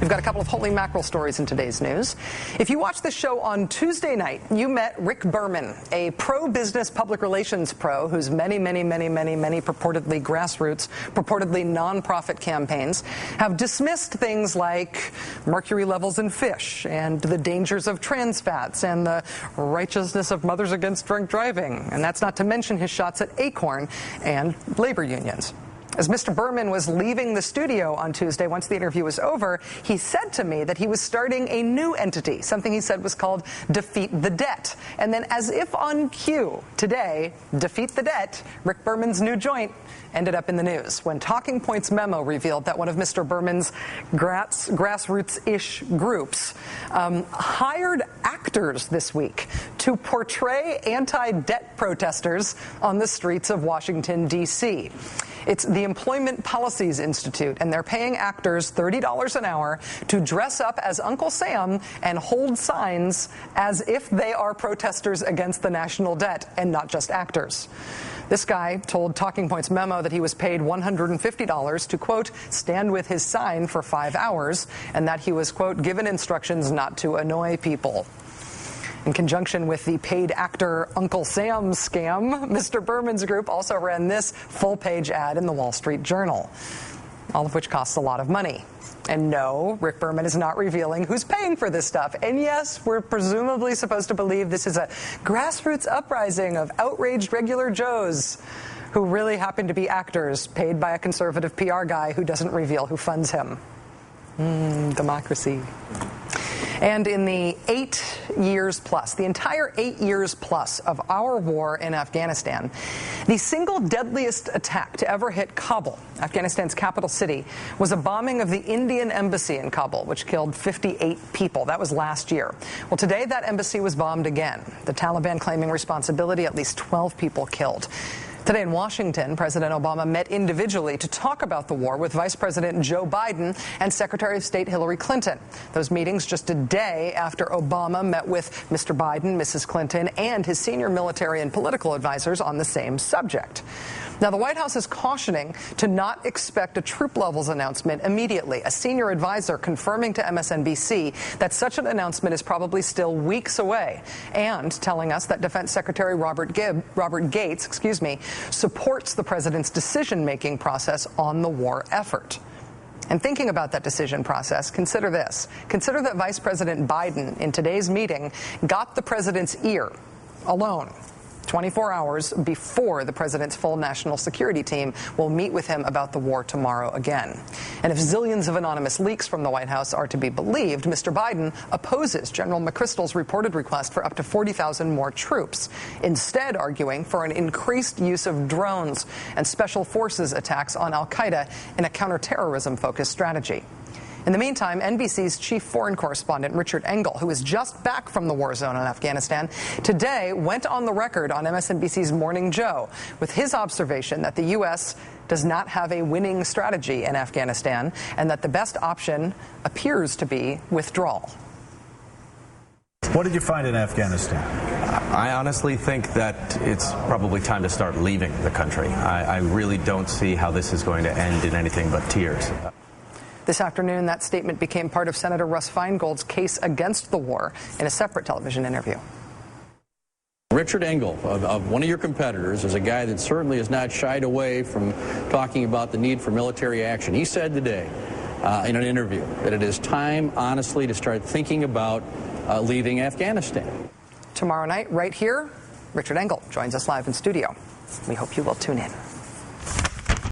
We've got a couple of holy mackerel stories in today's news. If you watched the show on Tuesday night, you met Rick Berman, a pro-business public relations pro whose many purportedly grassroots, purportedly nonprofit campaigns have dismissed things like mercury levels in fish and the dangers of trans fats and the righteousness of mothers against drunk driving. And that's not to mention his shots at Acorn and labor unions. As Mr. Berman was leaving the studio on Tuesday, once the interview was over, he said to me that he was starting a new entity, something he said was called Defeat the Debt. And then, as if on cue, today, Defeat the Debt, Rick Berman's new joint, ended up in the news when Talking Points memo revealed that one of Mr. Berman's grassroots-ish groups hired actors this week to portray anti-debt protesters on the streets of Washington, D.C. It's the Employment Policies Institute, and they're paying actors $30 an hour to dress up as Uncle Sam and hold signs as if they are protesters against the national debt and not just actors. This guy told Talking Points memo that he was paid $150 to, quote, stand with his sign for 5 hours, and that he was, quote, given instructions not to annoy people. In conjunction with the paid actor Uncle Sam scam, Mr. Berman's group also ran this full-page ad in the Wall Street Journal, all of which costs a lot of money. And no, Rick Berman is not revealing who's paying for this stuff. And yes, we're presumably supposed to believe this is a grassroots uprising of outraged regular Joes who really happen to be actors paid by a conservative PR guy who doesn't reveal who funds him. Democracy. And in the 8 years plus, the entire 8 years plus of our war in Afghanistan, the single deadliest attack to ever hit Kabul, Afghanistan's capital city, was a bombing of the Indian embassy in Kabul, which killed 58 people. That was last year. Well, today that embassy was bombed again, the Taliban claiming responsibility, at least 12 people killed. Today in Washington, President Obama met individually to talk about the war with Vice President Joe Biden and Secretary of State Hillary Clinton. Those meetings just a day after Obama met with Mr. Biden, Mrs. Clinton, and his senior military and political advisors on the same subject. Now, the White House is cautioning to not expect a troop levels announcement immediately. A senior advisor confirming to MSNBC that such an announcement is probably still weeks away, and telling us that Defense Secretary Robert Gates, supports the president's decision-making process on the war effort. And thinking about that decision process, consider this. Consider that Vice President Biden, in today's meeting, got the president's ear alone 24 hours before the president's full national security team will meet with him about the war tomorrow again. And if zillions of anonymous leaks from the White House are to be believed, Mr. Biden opposes General McChrystal's reported request for up to 40,000 more troops, instead arguing for an increased use of drones and special forces attacks on al-Qaeda in a counterterrorism-focused strategy. In the meantime, NBC's chief foreign correspondent, Richard Engel, who is just back from the war zone in Afghanistan, today went on the record on MSNBC's Morning Joe with his observation that the U.S. does not have a winning strategy in Afghanistan and that the best option appears to be withdrawal. What did you find in Afghanistan? I honestly think that it's probably time to start leaving the country. I really don't see how this is going to end in anything but tears. This afternoon, that statement became part of Senator Russ Feingold's case against the war in a separate television interview. Richard Engel, of one of your competitors, is a guy that certainly has not shied away from talking about the need for military action. He said today in an interview that it is time, honestly, to start thinking about leaving Afghanistan. Tomorrow night, right here, Richard Engel joins us live in studio. We hope you will tune in.